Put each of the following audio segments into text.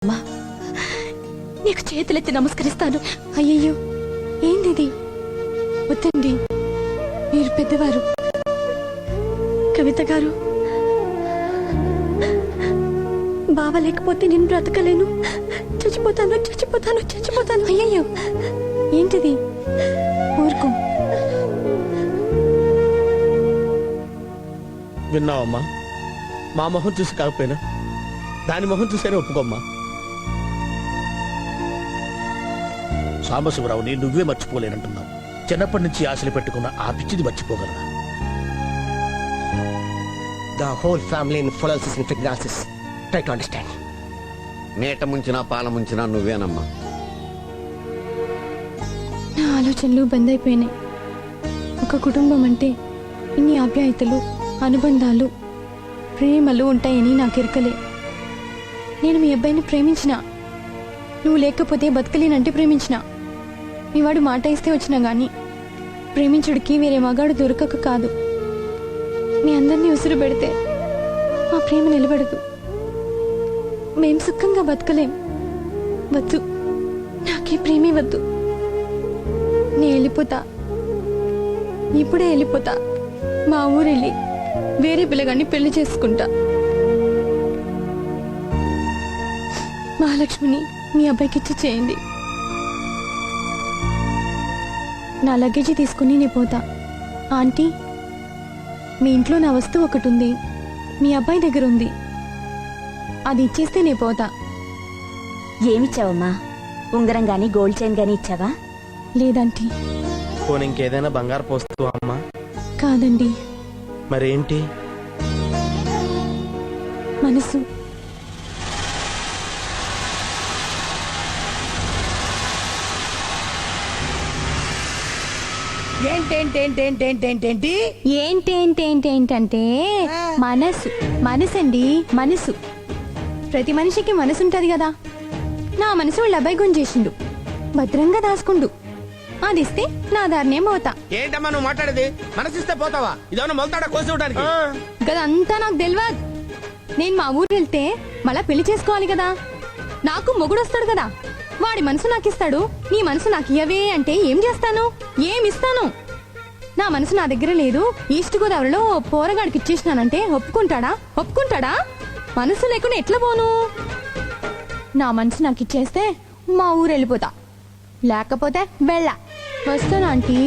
అమ్మా, నీకు చేతులెత్తి నమస్కరిస్తాను. అయ్యయ్యో, ఏంది? వద్దండి, మీరు పెద్దవారు. కవిత గారు, బావ లేకపోతే నేను బ్రతకలేను. చచ్చిపోతాను చచ్చిపోతాను చచ్చిపోతాను. అయ్యయ్యో, ఏంటిది? ఊరుకో. విన్నావమ్మా, మా మొహం చూసి కాకపోయినా దాని మొహం చూసేనే ఒప్పుకోమ్మా. సాంబశివరావుని నువ్వే మర్చిపోలేనంటున్నావు. చిన్నప్పటి నుంచి ఆశలు పెట్టుకున్న ఆ పిచ్చిది మర్చిపోగలరా? The whole family in full in pregnancies. Try to understand. నీట ముంచినా పాల ముంచినా నువ్వేనమ్మా. నా ఆలోచనలు బంద్ అయిపోయినాయి. ఒక కుటుంబం అంటే ఇన్ని ఆప్యాయతలు, అనుబంధాలు, ప్రేమలు ఉంటాయని నాకు ఎరకలే. నేను మీ అబ్బాయిని ప్రేమించిన, నువ్వు లేకపోతే బతకలేనంటే ప్రేమించిన. మీ వాడు మాట ఇస్తే వచ్చినా గాని ప్రేమించుడికి వేరే మగాడు దొరకక కాదు. మీ అందరినీ ఉసురు పెడితే మా ప్రేమ నిలబడదు. మేం సుఖంగా బతకలేం. వద్దు, నాకే ప్రేమే వద్దు. నేను వెళ్ళిపోతా, ఇప్పుడే వెళ్ళిపోతా. మా ఊరెళ్ళి వేరే పిల్లగాన్ని పెళ్లి చేసుకుంటా. మహాలక్ష్మిని మీ అబ్బాయికి ఇచ్చి చేయండి. నా లగేజీ తీసుకుని నేను పోతా. ఆంటీ, మీ ఇంట్లో నా వస్తువు ఒకటి ఉంది, మీ అబ్బాయి దగ్గర ఉంది. అది ఇచ్చేస్తే నేను పోతా. ఏమిచ్చావమ్మా? ఉంగరం గాని గోల్డ్ చైన్ గాని ఇచ్చావా? లేదంటీ. పోనీ ఇంకేదైనా బంగారు పోస్తూ అమ్మా? కాదండి. మరేంటి? మనసు. ఏంటేంటేంటేంటంటే మనసు. మనసండి, మనసు. ప్రతి మనిషికి మనసు ఉంటది కదా. నా మనసు వాళ్ళ అబ్బాయి గుంజేసిండు, భద్రంగా దాచుకుండు. అది ఇస్తే నా దారినే పోతా. ఏంటమ్మా నువ్వు మాట్లాడేది? మనసిస్తే పోతావా? ఇదేమన్నా మొలతాడా కోసి ఇవ్వడానికి? గదంతా నాకు తెలియదు. నేను మా ఊరు వెళ్తే మళ్ళా పెళ్లి చేసుకోవాలి కదా. నాకు మొగుడు వస్తాడు కదా, వాడి మనసు నాకు ఇస్తాడు. నీ మనసు నాకు ఇయ్యవే అంటే ఏం చేస్తాను? ఏమిస్తాను? నా మనసు నా దగ్గర లేదు. ఈస్ట్ గోదావరిలో పోరగాడికి ఇచ్చేసినానంటే ఒప్పుకుంటాడా? ఒప్పుకుంటాడా? మనసు లేకుండా ఎట్లా పోను? నా మనసు నాకు ఇచ్చేస్తే మా ఊరు వెళ్ళిపోతా, లేకపోతే వెళ్ళా. వస్తాను ఆంటీ,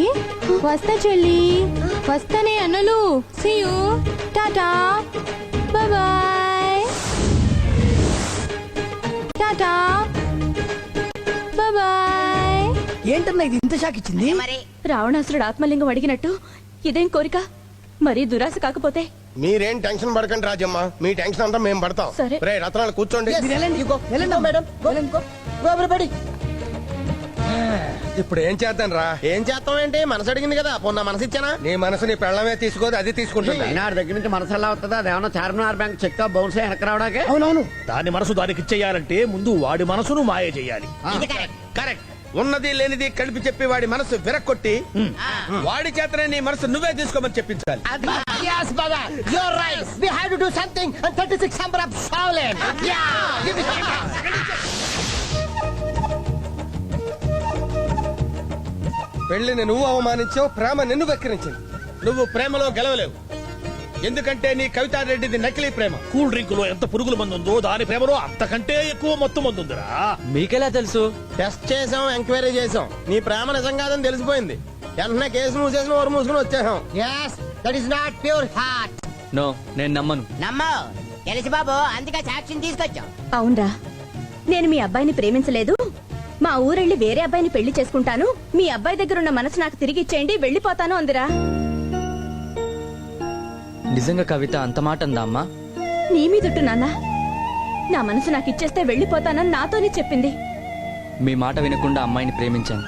వస్తా చెల్లి, వస్తానే అన్నలు. See you, tata, bye. Tata, bye. ఏంటన్నా ఇది ఇంత షాక్ ఇచ్చింది? రావణాసురుడు ఆత్మలింగం అడిగినట్టు ఇదేం కోరిక? మరీ దురాశ కాకపోతే? మీరేం టెన్షన్ పడకండి రాజమ్మ, మీ టెన్షన్ అంతా మేము పడతాం. సరే. రే రత్నాలు కూర్చోండి. మీరు వెళ్ళండి. వెళ్ళండి మేడం, వెళ్ళండి. Go everybody. ఇప్పుడు ఏం చేద్దాం రా? ఏం చేస్తాం ఏంటి? మనసు అడిగింది కదా, పొన్న మనసు ఇచ్చానా? నీ మనసు నీ పెళ్ళమే తీసుకోదు, అది తీసుకుంటుంది. అయినా ఆడి దగ్గర నుంచి మనసు ఎలా అవుతుందా? అదేమన్నా చార్మినార్ బ్యాంక్ చెక్ బౌన్స్ వెనక రావడానికి. అవునవును. దాని మనసు దానికి ఇచ్చేయాలంటే ముందు వాడి మనసును మాయ చేయాలి. కరెక్ట్. ఉన్నది లేనిది కలిపి చెప్పి వాడి మనసు విరక్కొట్టి వాడి చేతనే నీ మనసు నువ్వే తీసుకోమని చెప్పించాలి. Yes, brother. You're right. We have to do something on 36 number of Shaolin. Yeah. Give me some. పెళ్లిని నువ్వు అవమానించావు, ప్రేమ నిన్ను వెక్కిరించింది. నువ్వు ప్రేమలో గెలవలేవు, ఎందుకంటే నీ కవితారెడ్డిది నకిలీ ప్రేమ. కూల్ డ్రింక్ లో ఎంత పురుగుల మందు ఉందో దాని ప్రేమలో అంతకంటే ఎక్కువ మొత్తం మందు ఉందిరా. మీకెలా తెలుసు? టెస్ట్ చేసాం, ఎంక్వైరీ చేసాం. నీ ప్రేమ నిజం కాదని తెలిసిపోయింది. వెంటనే కేసు మూసేసిన ఓరు మూసుకుని వచ్చేసాం. Yes, that is not pure heart. No, నేను నమ్మను. నమ్మో తెలుసు బాబు, అందుకే సాక్ష్యం తీసుకొచ్చాం. అవునరా, నేను మీ అబ్బాయిని ప్రేమించలేదు. మా ఊరెళ్ళి వేరే అబ్బాయిని పెళ్లి చేసుకుంటాను. మీ అబ్బాయి దగ్గర ఉన్న మనసు నాకు తిరిగి ఇచ్చేయండి, వెళ్ళిపోతాను అందిరా. నిజంగా కవిత అంత మాట అందా అమ్మా? నీ మీదుట్టు నాన్న, నా మనసు నాకు ఇచ్చేస్తే వెళ్ళిపోతానని నాతోనే చెప్పింది. మీ మాట వినకుండా అమ్మాయిని ప్రేమించాను.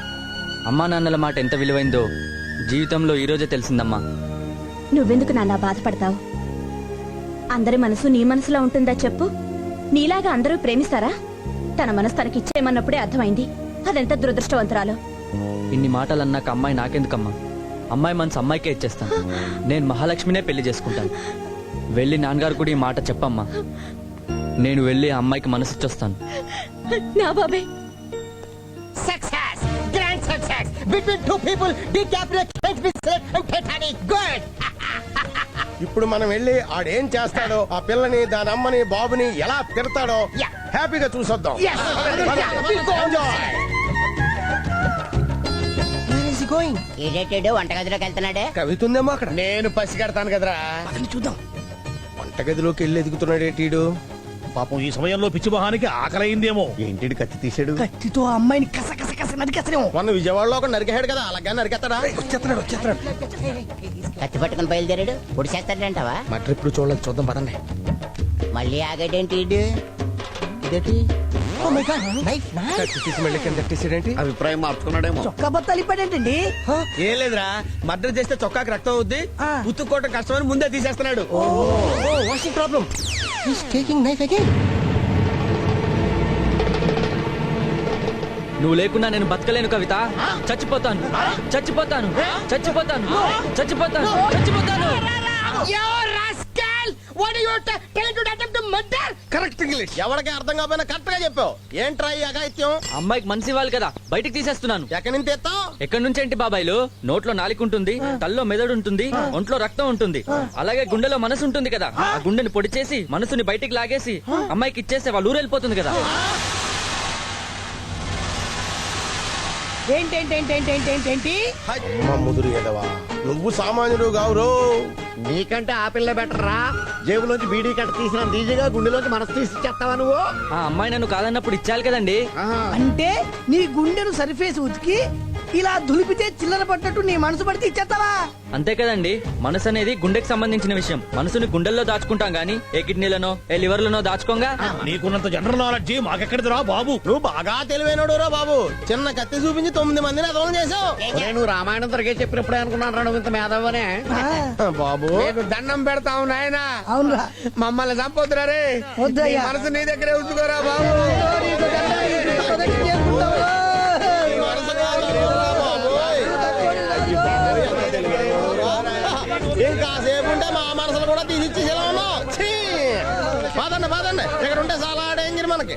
అమ్మా నాన్నల మాట ఎంత విలువైందో జీవితంలో ఈ రోజే తెలిసిందమ్మా. నువ్వెందుకు నాన్న బాధపడతావు? అందరి మనసు నీ మనసులో ఉంటుందా చెప్పు? నీలాగా అందరూ ప్రేమిస్తారా? తన మనసు తనకిచ్చేయమన్నప్పుడే అర్థమైంది అదెంత దురదృష్టవంతురాలో. ఇన్ని మాటలు అన్నాక అమ్మాయి నాకెందుకమ్మా? అమ్మాయి మనసు అమ్మాయికే ఇచ్చేస్తాను. నేను మహాలక్ష్మినే పెళ్లి చేసుకుంటాను. వెళ్ళి నాన్నగారు కూడా ఈ మాట చెప్పమ్మా. నేను వెళ్ళి ఆ అమ్మాయికి మనసిచ్చొస్తాను. నా బాబే. Success! Grand success! Between two people, DiCaprio can't be saved and Titanic. Good! ఇప్పుడు మనం వెళ్ళి ఆడేం చేస్తాడో, ఆ పిల్లని దాని అమ్మని బాబుని ఎలా తిడతాడో Yeah. హ్యాపీగా చూసొద్దాం. Yes! Yeah, we'll go enjoy! Where is he going? ఏడేటాడు వంటగదిలోకి వెళ్తున్నాడే. కవితుందేమో అక్కడ. నేను పసిగడతాను కదరా. చూద్దాం. వంటగదిలోకి వెళ్ళి ఎదుగుతున్నాడు ఏంటీడు. పాపం ఈ సమయంలో పిచ్చి మొహానికి ఆకలైందేమో. ఏంటి కత్తి తీసాడు? కత్తితో ఆ అమ్మాయిని కస కస కస నరికేస్తారేమో. మొన్న విజయవాడలో ఒక నరికాడు కదా, అలాగే నరికేస్తాడా? వచ్చేస్తున్నాడు. కత్తి పట్టుకుని బయలుదేరాడు. పొడి చేస్తాడంటావా? మా ట్రిప్ చూడలేదు, చూద్దాం పదండి. మళ్ళీ ఆగాడేంటి ఈడు? ఇదేంటి? Oh my God, knife, knife. కత్తి తీసి మళ్ళీ కింద పెట్టేసాడేంటి? అభిప్రాయం మార్చుకున్నాడేమో. చొక్కా బత్తాలు ఇప్పాడేంటండి? ఏం లేదురా, మర్డర్ చేస్తే చొక్కాకి రక్తం అవుద్ది, ఉత్తుకోవటం కష్టమని ముందే తీసేస్తున్నాడు. Oh, what's the problem? He's taking knife again. నువ్వు లేకున్నా నేను బతకలేను కవిత. చచ్చిపోతాను. You rascal! What are you telling to attempt to murder? Correct English. ఎవరికి అర్థం కాకపోయినా కరెక్ట్ గా చెప్పావు. ఏంట్రా ఈ అఘాయిత్యం? అమ్మాయికి మనసు ఇవ్వాలి కదా, బయటికి తీసేస్తున్నాను. ఎక్కడి నుంచి తెస్తావు? ఎక్కడి నుంచి ఏంటి బాబాయ్లు? నోట్లో నాలిక ఉంటుంది, తల్లో మెదడు ఉంటుంది, ఒంట్లో రక్తం ఉంటుంది, అలాగే గుండెలో మనసు ఉంటుంది కదా. ఆ గుండెని పొడి చేసి మనసుని బయటికి లాగేసి అమ్మాయికి ఇచ్చేస్తే వాళ్ళు ఊరెళ్ళిపోతుంది కదా. ఏంటి? అమ్మ ముదురు ఎదవా, నువ్వు సామాన్యుడు కావురో. నీకంటే ఆ పిల్ల బెటర్ రా. జేబులోంచి బీడీ కట్ట తీసినంత ఈజీగా గుండెలోంచి మనసు తీసి చేస్తావా నువ్వు? ఆ అమ్మాయి నన్ను కాదన్నప్పుడు ఇచ్చాలి కదండి. అంటే నీ గుండెను సరిఫేసి ఉతికి ఇలా దులిపితే చిల్లర పట్టట్టు నీ మనసు పడితే ఇచ్చేస్తావా? అంతే కదండి. మనసు అనేది గుండెకి సంబంధించిన విషయం. మనసుని గుండెల్లో దాచుకుంటాం గానీ ఏ కిడ్నీలనో ఏ లివర్లనో దాచుకోంగా. నీకున్నంత జనరల్ నాలెడ్జి మాకెక్కడిదిరా బాబు. నువ్వు బాగా తెలివైనడు రా బాబు. చిన్న కత్తి చూపించి 9 మందిని అదోలం చేసావు. ఒరేయ్, నువ్వు రామాయణం తిరిగే చెప్పినప్పుడే అనుకున్నాను రా నువ్వు ఇంత మేధావనే. బాబు దండం పెడతావు నాయన. అవునురా. మమ్మల్ని చంపొద్దురా రే. వద్దయ్యా. నీ మనసు నీ దగ్గరే ఉంచుకోరా బాబు. ఇంకాసేపు ఉంటే మా మనసులు కూడా తీసిచ్చేసేలా ఉన్నావు. పదండి ఇక్కడ ఉంటే చాలా డేంజర్ మనకి.